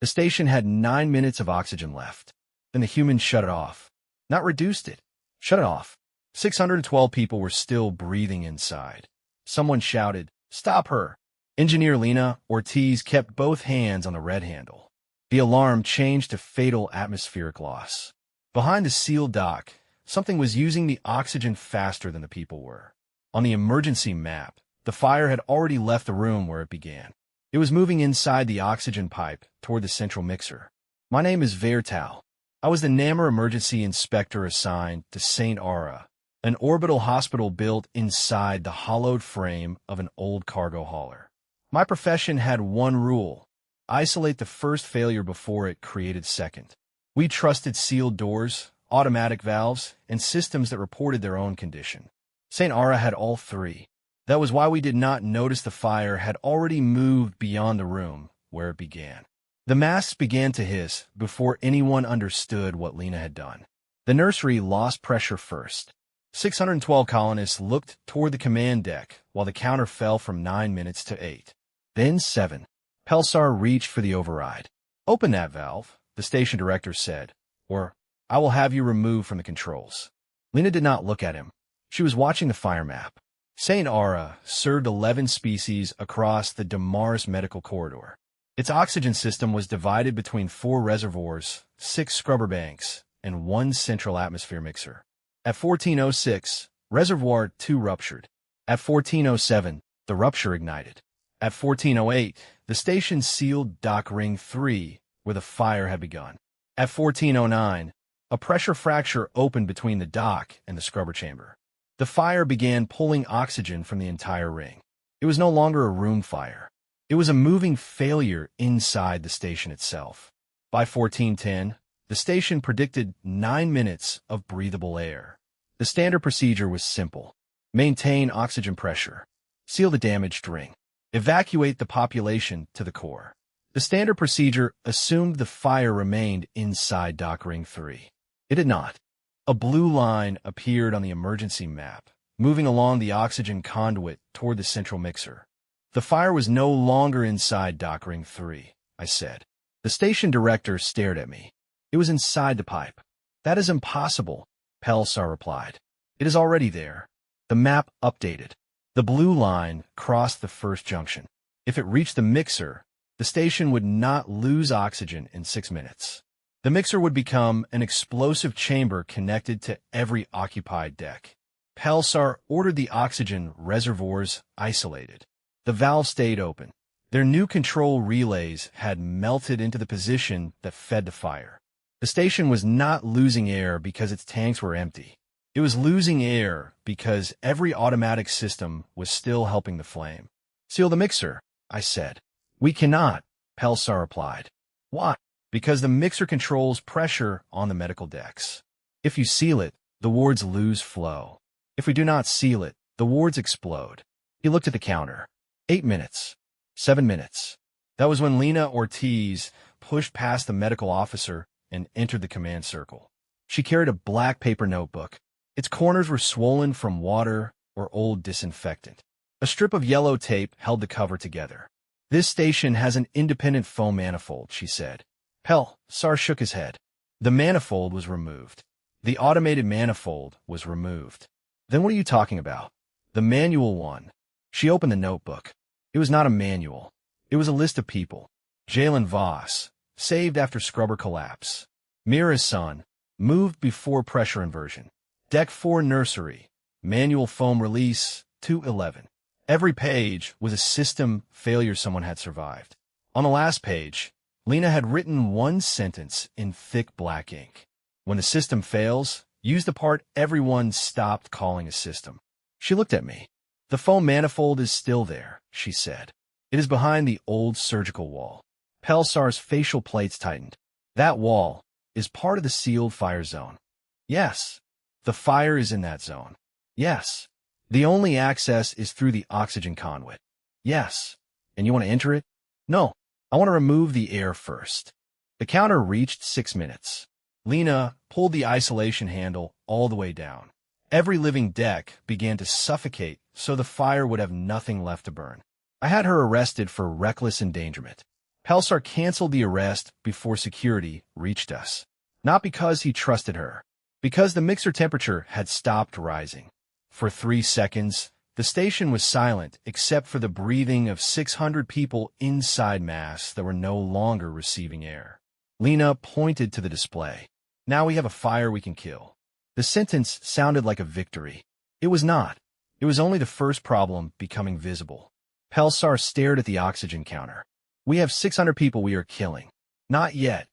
The station had 9 minutes of oxygen left. Then the humans shut it off. Not reduced it. Shut it off. 612 people were still breathing inside. Someone shouted, "Stop her!" Engineer Lena Ortiz kept both hands on the red handle. The alarm changed to fatal atmospheric loss. Behind the sealed dock, something was using the oxygen faster than the people were. On the emergency map, the fire had already left the room where it began. It was moving inside the oxygen pipe toward the central mixer. My name is Vertal. I was the NAMR emergency inspector assigned to Saint Orra, an orbital hospital built inside the hollowed frame of an old cargo hauler. My profession had one rule: isolate the first failure before it created second. We trusted sealed doors, automatic valves, and systems that reported their own condition. Saint Orra had all three. That was why we did not notice the fire had already moved beyond the room where it began. The masks began to hiss before anyone understood what Lena had done. The nursery lost pressure first. 612 colonists looked toward the command deck while the counter fell from 9 minutes to 8. Then 7. Pelsar reached for the override. "Open that valve," the station director said, "or I will have you removed from the controls." Lena did not look at him. She was watching the fire map. Saint Orra served 11 species across the Damaris medical corridor. Its oxygen system was divided between 4 reservoirs, 6 scrubber banks, and 1 central atmosphere mixer. At 14:06, Reservoir 2 ruptured. At 14:07, the rupture ignited. At 14:08, the station sealed dock ring 3, where the fire had begun. At 14:09, a pressure fracture opened between the dock and the scrubber chamber. The fire began pulling oxygen from the entire ring. It was no longer a room fire. It was a moving failure inside the station itself. By 14:10, the station predicted 9 minutes of breathable air. The standard procedure was simple: maintain oxygen pressure, seal the damaged ring, evacuate the population to the core. The standard procedure assumed the fire remained inside dock ring 3. It did not. A blue line appeared on the emergency map, moving along the oxygen conduit toward the central mixer. "The fire was no longer inside dock ring 3, I said. The station director stared at me. "It was inside the pipe." "That is impossible," Pelsar replied. "It is already there." The map updated. The blue line crossed the first junction. If it reached the mixer, the station would not lose oxygen in 6 minutes. The mixer would become an explosive chamber connected to every occupied deck. Pelsar ordered the oxygen reservoirs isolated. The valve stayed open. Their new control relays had melted into the position that fed the fire. The station was not losing air because its tanks were empty. It was losing air because every automatic system was still helping the flame. "Seal the mixer," I said. "We cannot," Pelsar replied. "Why?" "Because the mixer controls pressure on the medical decks. If you seal it, the wards lose flow. If we do not seal it, the wards explode." He looked at the counter. 8 minutes. 7 minutes. That was when Lena Ortiz pushed past the medical officer and entered the command circle. She carried a black paper notebook. Its corners were swollen from water or old disinfectant. A strip of yellow tape held the cover together. "This station has an independent foam manifold," she said. Pelsar shook his head. The manifold was removed. The automated manifold was removed. "Then what are you talking about?" "The manual one." She opened the notebook. It was not a manual. It was a list of people. Jalen Voss, saved after scrubber collapse. Mira's son, moved before pressure inversion. Deck 4 nursery, manual foam release, 211. Every page was a system failure someone had survived. On the last page, Lena had written one sentence in thick black ink. "When the system fails, use the part everyone stopped calling a system." She looked at me. "The foam manifold is still there," she said. "It is behind the old surgical wall." Pelsar's facial plates tightened. "That wall is part of the sealed fire zone." "Yes." "The fire is in that zone." "Yes." "The only access is through the oxygen conduit." "Yes." "And you want to enter it?" "No. I want to remove the air first." The counter reached 6 minutes. Lena pulled the isolation handle all the way down. Every living deck began to suffocate so the fire would have nothing left to burn. I had her arrested for reckless endangerment. Pelsar canceled the arrest before security reached us. Not because he trusted her, because the mixer temperature had stopped rising. For 3 seconds, the station was silent except for the breathing of 600 people inside masks that were no longer receiving air. Lena pointed to the display. Now we have a fire we can kill. The sentence sounded like a victory. It was not. It was only the first problem becoming visible. Pelsar stared at the oxygen counter. We have 600 people we are killing. Not yet.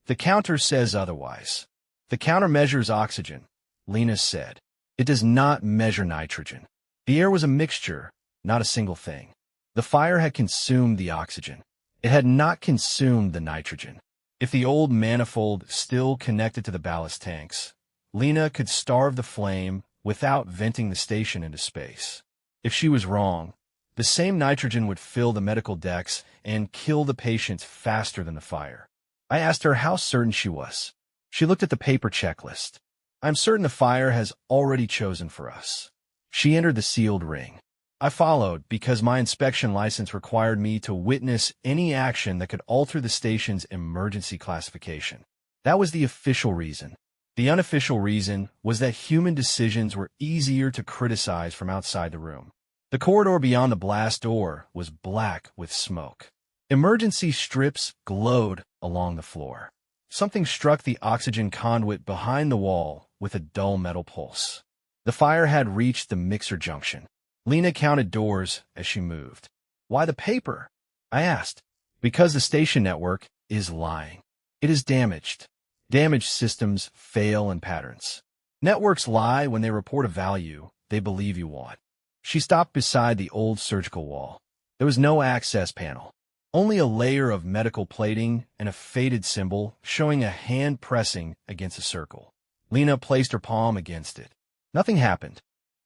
The counter says otherwise. The counter measures oxygen, Lena said. It does not measure nitrogen. The air was a mixture, not a single thing. The fire had consumed the oxygen. It had not consumed the nitrogen. If the old manifold still connected to the ballast tanks, Lena could starve the flame without venting the station into space. If she was wrong, the same nitrogen would fill the medical decks and kill the patients faster than the fire. I asked her how certain she was. She looked at the paper checklist. I'm certain the fire has already chosen for us. She entered the sealed ring. I followed because my inspection license required me to witness any action that could alter the station's emergency classification. That was the official reason. The unofficial reason was that human decisions were easier to criticize from outside the room. The corridor beyond the blast door was black with smoke. Emergency strips glowed along the floor. Something struck the oxygen conduit behind the wall with a dull metal pulse. The fire had reached the mixer junction. Lena counted doors as she moved. Why the paper? I asked. Because the station network is lying. It is damaged. Damaged systems fail in patterns. Networks lie when they report a value they believe you want. She stopped beside the old surgical wall. There was no access panel. Only a layer of medical plating and a faded symbol showing a hand pressing against a circle. Lena placed her palm against it. Nothing happened.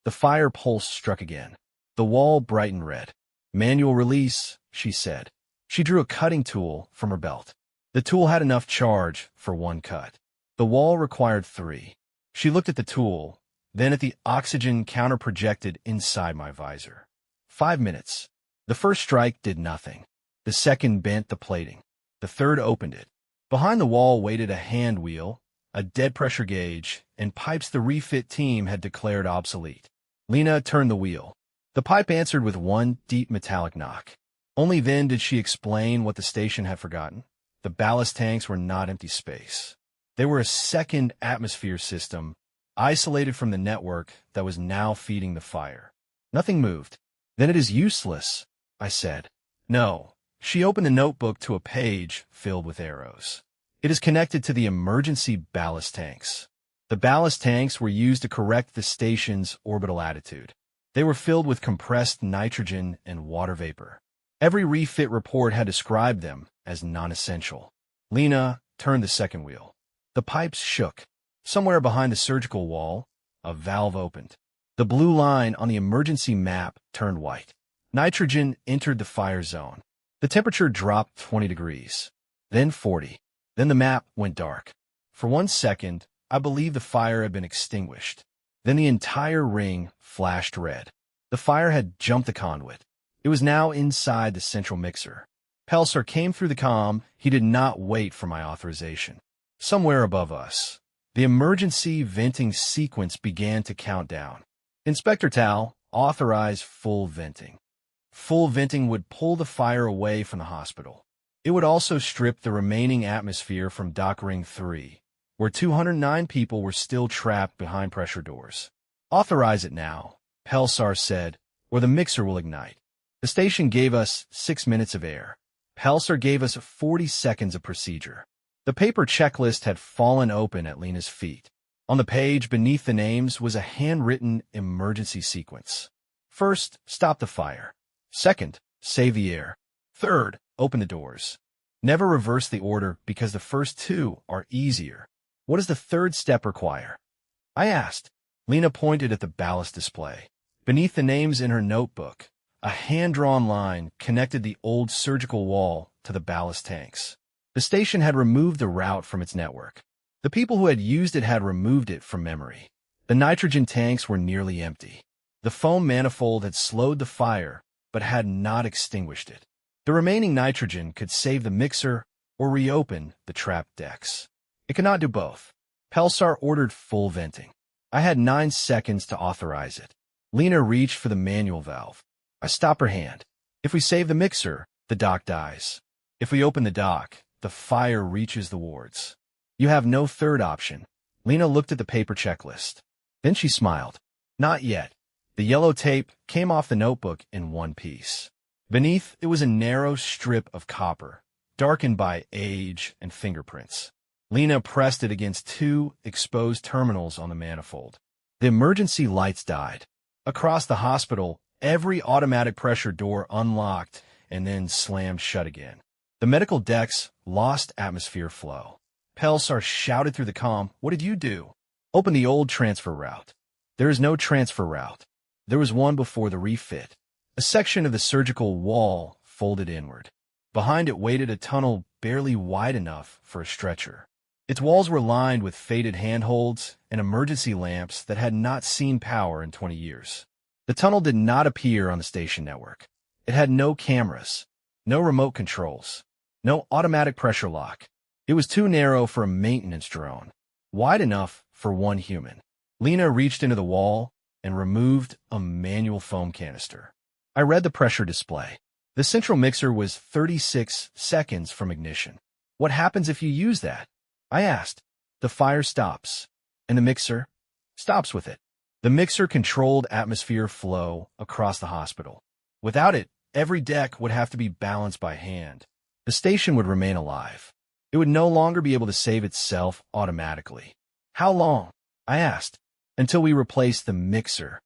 The fire pulse struck again. The wall brightened red. Manual release, she said. She drew a cutting tool from her belt. The tool had enough charge for 1 cut. The wall required 3. She looked at the tool, then at the oxygen counter projected inside my visor. 5 minutes. The first strike did nothing. The second bent the plating. The third opened it. Behind the wall waited a hand wheel, a dead pressure gauge, and pipes the refit team had declared obsolete. Lena turned the wheel. The pipe answered with 1 deep metallic knock. Only then did she explain what the station had forgotten. The ballast tanks were not empty space. They were a second atmosphere system, isolated from the network that was now feeding the fire. Nothing moved. Then it is useless, I said. No. She opened a notebook to a page filled with arrows. It is connected to the emergency ballast tanks. The ballast tanks were used to correct the station's orbital attitude. They were filled with compressed nitrogen and water vapor. Every refit report had described them as non-essential. Lena turned the second wheel. The pipes shook. Somewhere behind the surgical wall, a valve opened. The blue line on the emergency map turned white. Nitrogen entered the fire zone. The temperature dropped 20 degrees, then 40. Then the map went dark. For 1 second, I believed the fire had been extinguished. Then the entire ring flashed red. The fire had jumped the conduit. It was now inside the central mixer. Pelsar came through the comm. He did not wait for my authorization. Somewhere above us, the emergency venting sequence began to count down. Inspector Tal authorized full venting. Full venting would pull the fire away from the hospital. It would also strip the remaining atmosphere from Dock Ring 3, where 209 people were still trapped behind pressure doors. Authorize it now, Pelsar said, or the mixer will ignite. The station gave us 6 minutes of air. Pelsar gave us 40 seconds of procedure. The paper checklist had fallen open at Lena's feet. On the page beneath the names was a handwritten emergency sequence. First, stop the fire. Second, save the air. Third, open the doors. Never reverse the order because the first 2 are easier. What does the third step require? I asked. Lena pointed at the ballast display. Beneath the names in her notebook, a hand-drawn line connected the old surgical wall to the ballast tanks. The station had removed the route from its network. The people who had used it had removed it from memory. The nitrogen tanks were nearly empty. The foam manifold had slowed the fire, but had not extinguished it. The remaining nitrogen could save the mixer or reopen the trapped decks. It could not do both. Pelsar ordered full venting. I had 9 seconds to authorize it. Lena reached for the manual valve. I stopped her hand. If we save the mixer, the dock dies. If we open the dock, the fire reaches the wards. You have no third option. Lena looked at the paper checklist. Then she smiled. Not yet. The yellow tape came off the notebook in one piece. Beneath, it was a narrow strip of copper, darkened by age and fingerprints. Lena pressed it against 2 exposed terminals on the manifold. The emergency lights died. Across the hospital, every automatic pressure door unlocked and then slammed shut again. The medical decks lost atmosphere flow. Pelsar shouted through the comm, "What did you do?" "Open the old transfer route." There is no transfer route. There was one before the refit. A section of the surgical wall folded inward. Behind it waited a tunnel barely wide enough for a stretcher. Its walls were lined with faded handholds and emergency lamps that had not seen power in 20 years. The tunnel did not appear on the station network. It had no cameras, no remote controls, no automatic pressure lock. It was too narrow for a maintenance drone, wide enough for one human. Lena reached into the wall and removed a manual foam canister. I read the pressure display. The central mixer was 36 seconds from ignition. "What happens if you use that?" I asked. "The fire stops, and the mixer stops with it." The mixer controlled atmosphere flow across the hospital. Without it, every deck would have to be balanced by hand. The station would remain alive. It would no longer be able to save itself automatically. "How long?" I asked. "Until we replace the mixer.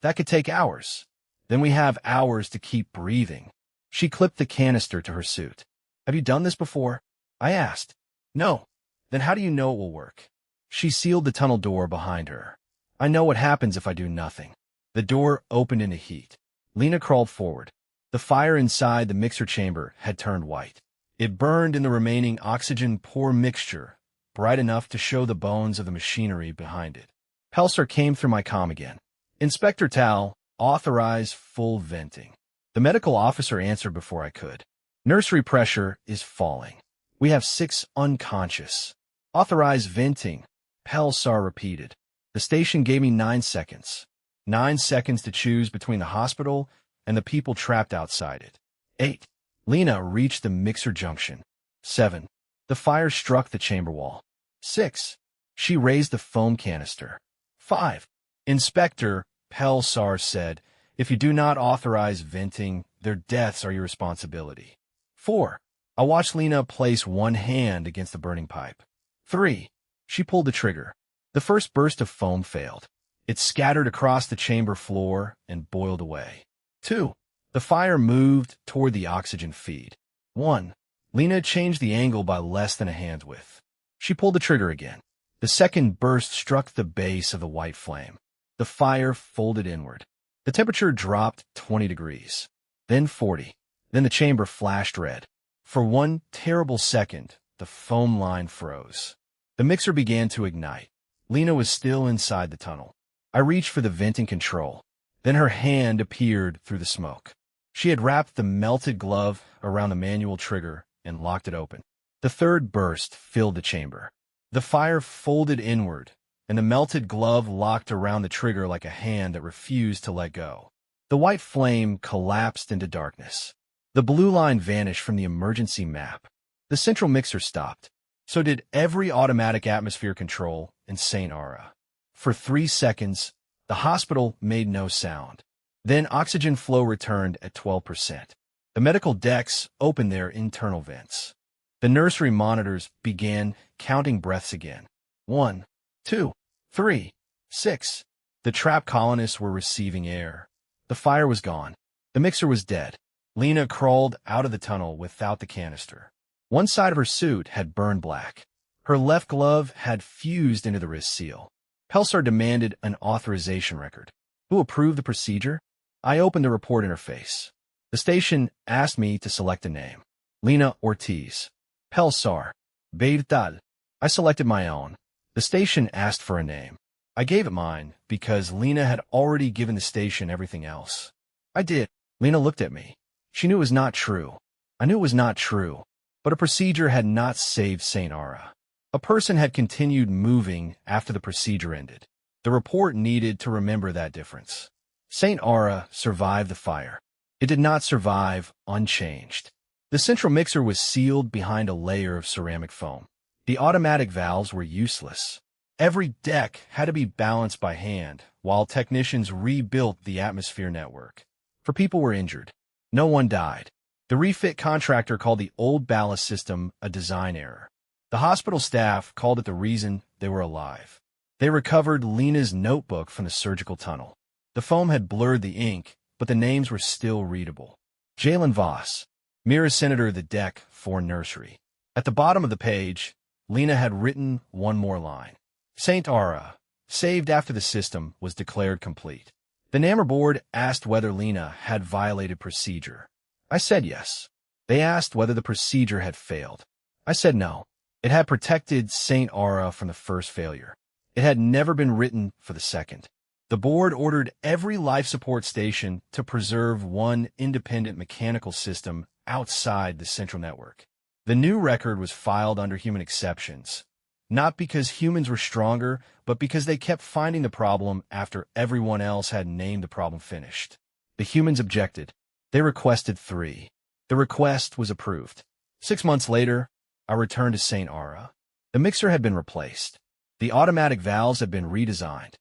That could take hours. Then we have hours to keep breathing." She clipped the canister to her suit. "Have you done this before?" I asked. "No." "Then how do you know it will work?" She sealed the tunnel door behind her. "I know what happens if I do nothing." The door opened into heat. Lena crawled forward. The fire inside the mixer chamber had turned white. It burned in the remaining oxygen-poor mixture, bright enough to show the bones of the machinery behind it. Pelsar came through my comm again. "Inspector Tal, authorize full venting." The medical officer answered before I could. "Nursery pressure is falling. We have 6 unconscious. Authorize venting," Pelsar repeated. The station gave me 9 seconds. 9 seconds to choose between the hospital and the people trapped outside it. 8. Lena reached the mixer junction. 7. The fire struck the chamber wall. 6. She raised the foam canister. 5. "Inspector," Pelsar said, "if you do not authorize venting, their deaths are your responsibility." 4. I watched Lena place one hand against the burning pipe. 3. She pulled the trigger. The first burst of foam failed. It scattered across the chamber floor and boiled away. 2. The fire moved toward the oxygen feed. 1. Lena changed the angle by less than a hand's width. She pulled the trigger again. The second burst struck the base of the white flame. The fire folded inward. The temperature dropped 20 degrees, then 40. Then the chamber flashed red. For one terrible second, the foam line froze. The mixer began to ignite. Lena was still inside the tunnel. I reached for the venting control. Then her hand appeared through the smoke. She had wrapped the melted glove around the manual trigger and locked it open. The third burst filled the chamber. The fire folded inward, and the melted glove locked around the trigger like a hand that refused to let go. The white flame collapsed into darkness. The blue line vanished from the emergency map. The central mixer stopped. So did every automatic atmosphere control in Saint Orra. For 3 seconds, the hospital made no sound. Then oxygen flow returned at 12%. The medical decks opened their internal vents. The nursery monitors began counting breaths again. 1, 2, 3, 6. The trapped colonists were receiving air. The fire was gone. The mixer was dead. Lena crawled out of the tunnel without the canister. One side of her suit had burned black. Her left glove had fused into the wrist seal. Pelsar demanded an authorization record. Who approved the procedure? I opened the report interface. The station asked me to select a name. Lena Ortiz. Pelsar. Beital. I selected my own. The station asked for a name. I gave it mine because Lena had already given the station everything else. I did. Lena looked at me. She knew it was not true. I knew it was not true, but a procedure had not saved Saint Orra. A person had continued moving after the procedure ended. The report needed to remember that difference. Saint Orra survived the fire. It did not survive unchanged. The central mixer was sealed behind a layer of ceramic foam. The automatic valves were useless. Every deck had to be balanced by hand, while technicians rebuilt the atmosphere network. For people were injured. No one died. The refit contractor called the old ballast system a design error. The hospital staff called it the reason they were alive. They recovered Lena's notebook from the surgical tunnel. The foam had blurred the ink, but the names were still readable. Jalen Voss, Mira Senator the Deck for Nursery. At the bottom of the page, Lena had written one more line. Saint Orra, saved after the system was declared complete. The NAMR board asked whether Lena had violated procedure. I said yes. They asked whether the procedure had failed. I said no. It had protected Saint Orra from the first failure. It had never been written for the second. The board ordered every life support station to preserve one independent mechanical system outside the central network. The new record was filed under human exceptions, not because humans were stronger, but because they kept finding the problem after everyone else had named the problem finished. The humans objected. They requested 3. The request was approved. 6 months later, I returned to Saint Orra. The mixer had been replaced. The automatic valves had been redesigned.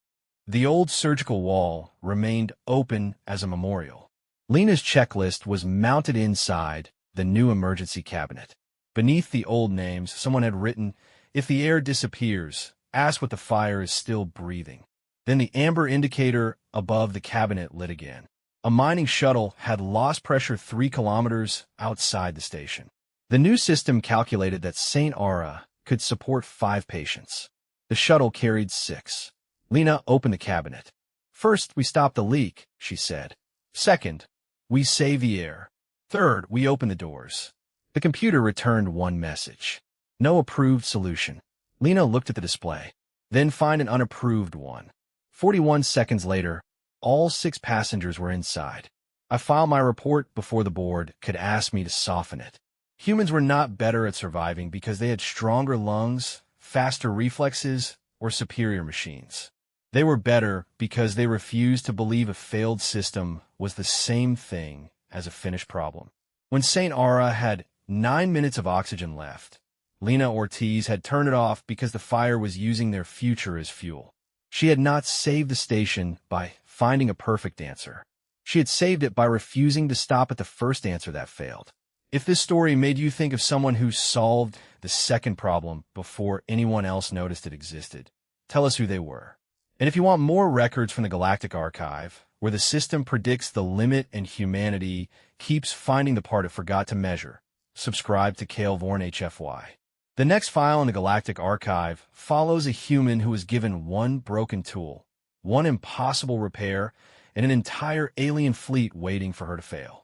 The old surgical wall remained open as a memorial. Lena's checklist was mounted inside the new emergency cabinet. Beneath the old names, someone had written, "If the air disappears, ask what the fire is still breathing." Then the amber indicator above the cabinet lit again. A mining shuttle had lost pressure 3 kilometers outside the station. The new system calculated that Saint Orra could support 5 patients. The shuttle carried 6. Lena opened the cabinet. "First, we stop the leak," she said. "Second, we save the air. Third, we open the doors." The computer returned one message. No approved solution. Lena looked at the display. Then find an unapproved one. 41 seconds later, all 6 passengers were inside. I filed my report before the board could ask me to soften it. Humans were not better at surviving because they had stronger lungs, faster reflexes, or superior machines. They were better because they refused to believe a failed system was the same thing as a finished problem. When Saint Orra had 9 minutes of oxygen left, Lena Ortiz had turned it off because the fire was using their future as fuel. She had not saved the station by finding a perfect answer. She had saved it by refusing to stop at the first answer that failed. If this story made you think of someone who solved the second problem before anyone else noticed it existed, tell us who they were. And if you want more records from the Galactic Archive, where the system predicts the limit and humanity keeps finding the part it forgot to measure, subscribe to Kaelvorn HFY. The next file in the Galactic Archive follows a human who was given one broken tool, one impossible repair, and an entire alien fleet waiting for her to fail.